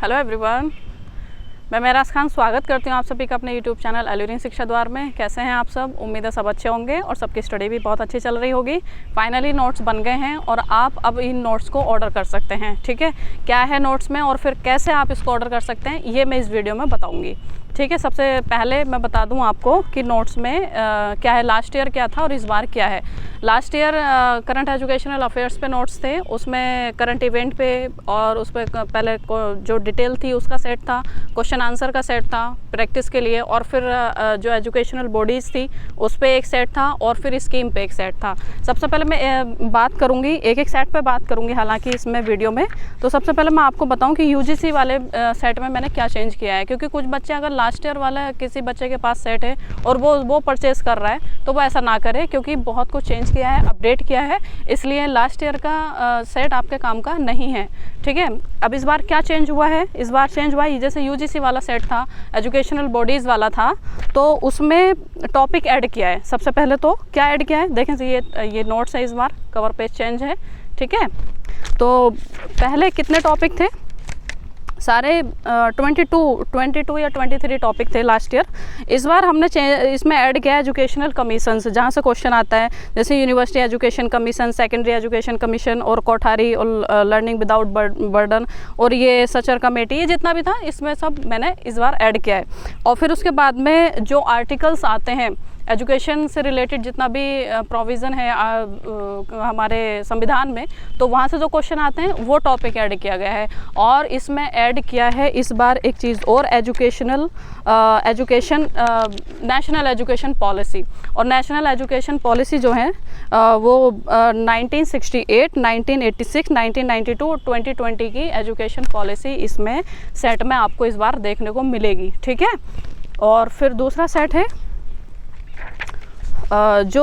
Hello everyone, मैं मेराज खान स्वागत करती हूँ आप सभी का अपने यूट्यूब चैनल अलूरिंग शिक्षा द्वार में। कैसे हैं आप सब? उम्मीद है सब अच्छे होंगे और सबकी स्टडी भी बहुत अच्छी चल रही होगी। फाइनली नोट्स बन गए हैं और आप अब इन नोट्स को ऑर्डर कर सकते हैं। ठीक है, क्या है नोट्स में और फिर कैसे आप इसको ऑर्डर कर सकते हैं ये मैं इस वीडियो में बताऊँगी। ठीक है, सबसे पहले मैं बता दूं आपको कि नोट्स में क्या है, लास्ट ईयर क्या था और इस बार क्या है। Last year current educational affairs पे नोट्स थे, उसमें करंट इवेंट पे और उस पर पहले जो डिटेल थी उसका सेट था, क्वेश्चन आंसर का सेट था प्रैक्टिस के लिए, और फिर जो एजुकेशनल बॉडीज़ थी उस पर एक सेट था और फिर स्कीम पे एक सेट था। सबसे पहले मैं बात करूँगी, एक एक सेट पे बात करूँगी हालांकि इसमें वीडियो में। तो सबसे पहले मैं आपको बताऊँ कि यूजीसी वाले सेट में मैंने क्या चेंज किया है, क्योंकि कुछ बच्चे अगर लास्ट ईयर वाला किसी बच्चे के पास सेट है और वो परचेज़ कर रहा है तो वो ऐसा ना करे, क्योंकि बहुत कुछ चेंज किया है, अपडेट किया है, इसलिए लास्ट ईयर का सेट आपके काम का नहीं है। ठीक है, अब इस बार क्या चेंज हुआ है? इस बार चेंज हुआ है, जैसे यूजीसी वाला सेट था, एजुकेशनल बॉडीज़ वाला था, तो उसमें टॉपिक ऐड किया है। सबसे पहले तो क्या ऐड किया है देखें, ये नोट्स है, इस बार कवर पेज चेंज है। ठीक है, तो पहले कितने टॉपिक थे? सारे 22 या 23 टॉपिक थे लास्ट ईयर। इस बार हमने इसमें ऐड किया है एजुकेशनल कमीशंस, जहाँ से क्वेश्चन आता है, जैसे university education commission, secondary education commission और कोठारी और लर्निंग विदाउट बर्डन और ये सचर कमेटी, ये जितना भी था इसमें सब मैंने इस बार ऐड किया है। और फिर उसके बाद में जो आर्टिकल्स आते हैं एजुकेशन से रिलेटेड, जितना भी प्रोविज़न है हमारे संविधान में, तो वहाँ से जो क्वेश्चन आते हैं वो टॉपिक ऐड किया गया है। और इसमें ऐड किया है इस बार एक चीज़ और, नेशनल एजुकेशन पॉलिसी। और नेशनल एजुकेशन पॉलिसी जो है वो 1968, 1986, 1992 और 2020 की एजुकेशन पॉलिसी इसमें सेट में आपको इस बार देखने को मिलेगी। ठीक है, और फिर दूसरा सेट है जो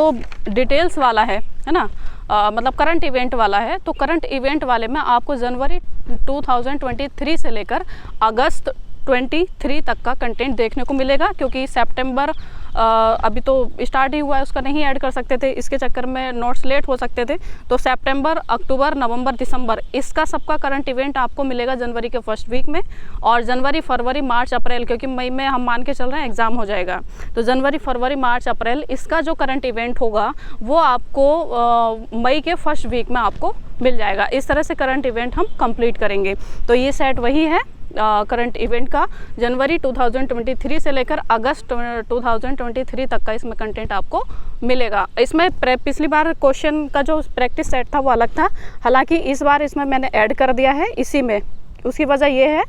डिटेल्स वाला है ना, मतलब करंट इवेंट वाला है। तो करंट इवेंट वाले में आपको जनवरी 2023 से लेकर अगस्त 23 तक का कंटेंट देखने को मिलेगा, क्योंकि सितंबर अभी तो स्टार्ट ही हुआ है, उसका नहीं ऐड कर सकते थे, इसके चक्कर में नोट्स लेट हो सकते थे। तो सितंबर, अक्टूबर, नवंबर, दिसंबर, इसका सबका करंट इवेंट आपको मिलेगा जनवरी के फर्स्ट वीक में। और जनवरी, फरवरी, मार्च, अप्रैल, क्योंकि मई में हम मान के चल रहे हैं एग्ज़ाम हो जाएगा, तो जनवरी, फरवरी, मार्च, अप्रैल, इसका जो करंट इवेंट होगा वो आपको मई के फर्स्ट वीक में आपको मिल जाएगा। इस तरह से करंट इवेंट हम कंप्लीट करेंगे। तो ये सेट वही है करंट इवेंट का, जनवरी 2023 से लेकर अगस्त 2023 तक का इसमें कंटेंट आपको मिलेगा। इसमें पिछली बार क्वेश्चन का जो प्रैक्टिस सेट था वो अलग था, हालांकि इस बार इसमें मैंने ऐड कर दिया है इसी में। उसकी वजह ये है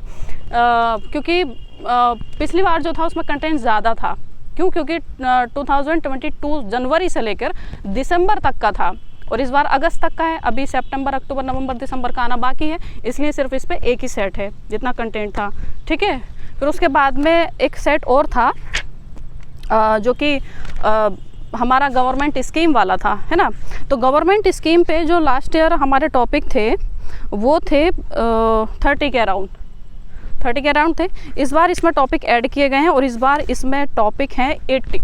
क्योंकि पिछली बार जो था उसमें कंटेंट ज़्यादा था। क्यों? क्योंकि 2022 जनवरी से लेकर दिसंबर तक का था और इस बार अगस्त तक का है। अभी सितंबर, अक्टूबर, नवंबर, दिसंबर का आना बाकी है, इसलिए सिर्फ इस पे एक ही सेट है जितना कंटेंट था। ठीक है, फिर उसके बाद में एक सेट और था जो कि हमारा गवर्नमेंट स्कीम वाला था, है ना। तो गवर्नमेंट स्कीम पे जो लास्ट ईयर हमारे टॉपिक थे वो थे 30 के अराउंड थे। इस बार इसमें टॉपिक ऐड किए गए हैं और इस बार इसमें टॉपिक हैं 80।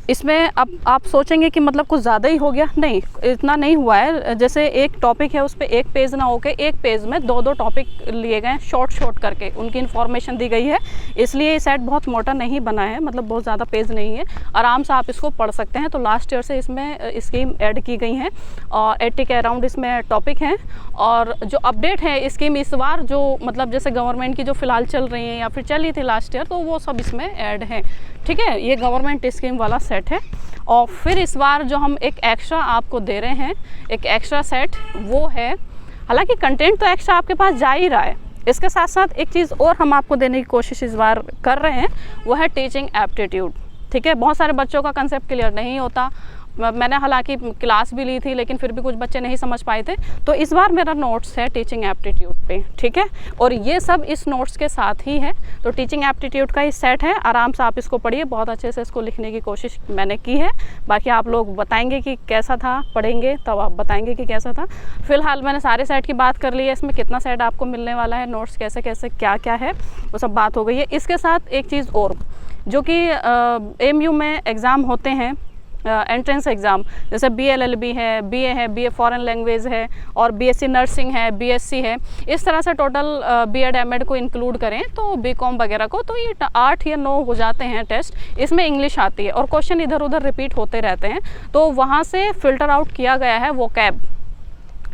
इसमें अब आप सोचेंगे कि मतलब कुछ ज़्यादा ही हो गया, नहीं, इतना नहीं हुआ है। जैसे एक टॉपिक है उस पर एक पेज ना होके एक पेज में दो टॉपिक लिए गए हैं, शॉर्ट करके उनकी इन्फॉर्मेशन दी गई है, इसलिए ये सेट बहुत मोटा नहीं बना है, मतलब बहुत ज़्यादा पेज नहीं है, आराम से आप इसको पढ़ सकते हैं। तो लास्ट ईयर से इसमें स्कीम ऐड की गई हैं और 80 के अराउंड इसमें टॉपिक हैं। और जो अपडेट है स्कीम इस बार, जो मतलब जैसे गवर्नमेंट की जो फ़िलहाल चल रही हैं या फिर चली थी लास्ट ईयर, तो वो सब इसमें ऐड हैं। ठीक है, ये गवर्नमेंट स्कीम वाला सेट है। और फिर इस बार जो हम एक एक्स्ट्रा आपको दे रहे हैं, एक एक्स्ट्रा सेट, वो है, हालांकि कंटेंट तो एक्स्ट्रा आपके पास जा ही रहा है, इसके साथ साथ एक चीज़ और हम आपको देने की कोशिश इस बार कर रहे हैं, वो है टीचिंग एप्टीट्यूड। ठीक है, बहुत सारे बच्चों का कंसेप्ट क्लियर नहीं होता, मैंने हालांकि क्लास भी ली थी लेकिन फिर भी कुछ बच्चे नहीं समझ पाए थे, तो इस बार मेरा नोट्स है टीचिंग एप्टीट्यूड पे। ठीक है, और ये सब इस नोट्स के साथ ही है। तो टीचिंग एप्टीट्यूड का ही सेट है, आराम से आप इसको पढ़िए, बहुत अच्छे से इसको लिखने की कोशिश मैंने की है। बाकी आप लोग बताएंगे कि कैसा था, पढ़ेंगे तब आप बताएंगे कि कैसा था। फिलहाल मैंने सारे सेट की बात कर ली है, इसमें कितना सेट आपको मिलने वाला है, नोट्स कैसे कैसे क्या क्या है, वो सब बात हो गई है। इसके साथ एक चीज़ और, जो कि एमयू में एग्ज़ाम होते हैं एंट्रेंस एग्ज़ाम, जैसे BLLB है, BA है, BA फॉरेन लैंग्वेज है, और BSc नर्सिंग है, BSc है, इस तरह से टोटल B.Ed M.Ed को इंक्लूड करें तो BCom वगैरह को, तो ये 8 या 9 हो जाते हैं टेस्ट। इसमें इंग्लिश आती है और क्वेश्चन इधर उधर रिपीट होते रहते हैं, तो वहाँ से फ़िल्टर आउट किया गया है वोकैब,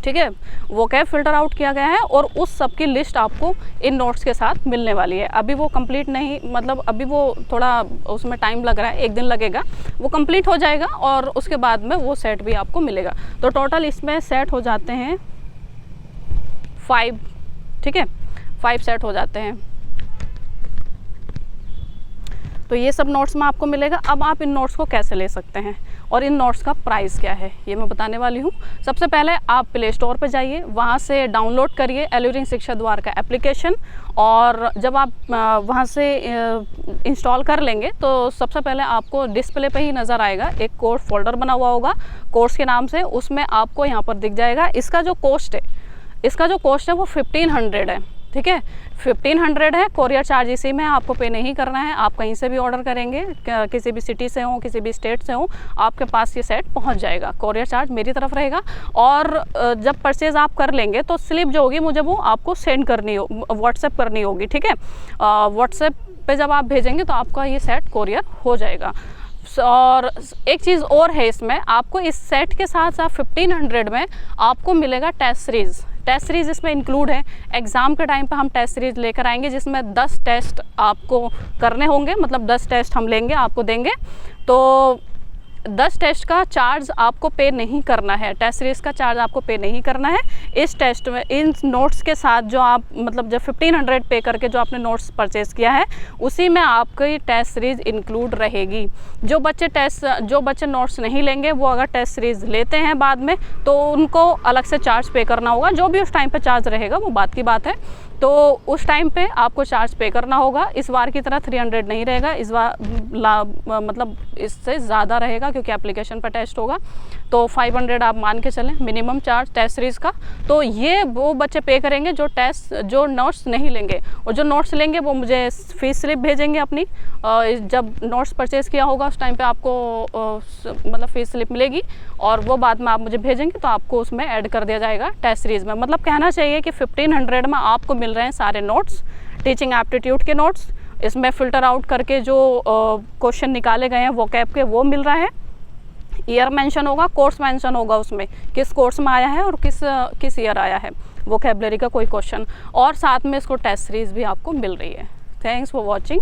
ठीक है, वोकैब फिल्टर आउट किया गया है, और उस सब की लिस्ट आपको इन नोट्स के साथ मिलने वाली है। अभी वो कंप्लीट नहीं, मतलब अभी वो थोड़ा उसमें टाइम लग रहा है, 1 दिन लगेगा, वो कंप्लीट हो जाएगा और उसके बाद में वो सेट भी आपको मिलेगा। तो टोटल इसमें सेट हो जाते हैं 5, ठीक है, 5 सेट हो जाते हैं। तो ये सब नोट्स में आपको मिलेगा। अब आप इन नोट्स को कैसे ले सकते हैं और इन नोट्स का प्राइस क्या है ये मैं बताने वाली हूँ। सबसे पहले आप प्ले स्टोर पर जाइए, वहाँ से डाउनलोड करिए एल्यूरिंग शिक्षा द्वार का एप्लीकेशन, और जब आप वहाँ से इंस्टॉल कर लेंगे तो सबसे पहले आपको डिस्प्ले पे ही नज़र आएगा, एक कोर्स फोल्डर बना हुआ होगा कोर्स के नाम से, उसमें आपको यहाँ पर दिख जाएगा। इसका जो कॉस्ट है वो 1500 है, ठीक है, 1500 है। कोरियर चार्ज इसी में आपको पे नहीं करना है। आप कहीं से भी ऑर्डर करेंगे, किसी भी सिटी से हो, किसी भी स्टेट से हो, आपके पास ये सेट पहुंच जाएगा। कोरियर चार्ज मेरी तरफ रहेगा, और जब परचेज़ आप कर लेंगे तो स्लिप जो होगी मुझे वो आपको सेंड करनी हो, व्हाट्सएप करनी होगी, ठीक है। व्हाट्सएप पे जब आप भेजेंगे तो आपका ये सेट कोरियर हो जाएगा। और एक चीज़ और है इसमें, आपको इस सेट के साथ साथ 1500 में आपको मिलेगा टेस्ट सीरीज़ इसमें इंक्लूड है। एग्ज़ाम के टाइम पे हम टेस्ट सीरीज़ लेकर आएंगे जिसमें 10 टेस्ट आपको करने होंगे, मतलब 10 टेस्ट हम लेंगे, आपको देंगे। तो 10 टेस्ट का चार्ज आपको पे नहीं करना है, टेस्ट सीरीज़ का चार्ज आपको पे नहीं करना है। इस टेस्ट में इन नोट्स के साथ जो आप, मतलब जब 1500 पे करके जो आपने नोट्स परचेज़ किया है, उसी में आपकी टेस्ट सीरीज़ इंक्लूड रहेगी। जो बच्चे नोट्स नहीं लेंगे, वो अगर टेस्ट सीरीज़ लेते हैं बाद में, तो उनको अलग से चार्ज पे करना होगा। जो भी उस टाइम पे चार्ज रहेगा वो बात की बात है, तो उस टाइम पे आपको चार्ज पे करना होगा। इस बार की तरह 300 नहीं रहेगा, इस बार मतलब इससे ज़्यादा रहेगा, क्योंकि एप्लीकेशन पर टेस्ट होगा। तो 500 आप मान के चलें मिनिमम चार्ज टेस्ट सीरीज़ का। तो ये वो बच्चे पे करेंगे जो नोट्स नहीं लेंगे, और जो नोट्स लेंगे वो मुझे फीस स्लिप भेजेंगे अपनी। जब नोट्स परचेज़ किया होगा उस टाइम पे आपको मतलब फीस स्लिप मिलेगी, और वो बाद में आप मुझे भेजेंगे तो आपको उसमें ऐड कर दिया जाएगा टेस्ट सीरीज़ में। मतलब कहना चाहिए कि 1500 में आपको मिल रहे हैं सारे नोट्स, टीचिंग एप्टीट्यूड के नोट्स। इसमें फ़िल्टर आउट करके जो क्वेश्चन निकाले गए हैं वोकैब के, वो मिल रहा है। ईयर मेंशन होगा, कोर्स मेंशन होगा, उसमें किस कोर्स में आया है और किस ईयर आया है वोकैबुलरी का कोई क्वेश्चन, और साथ में इसको टेस्ट सीरीज़ भी आपको मिल रही है। Thanks for watching.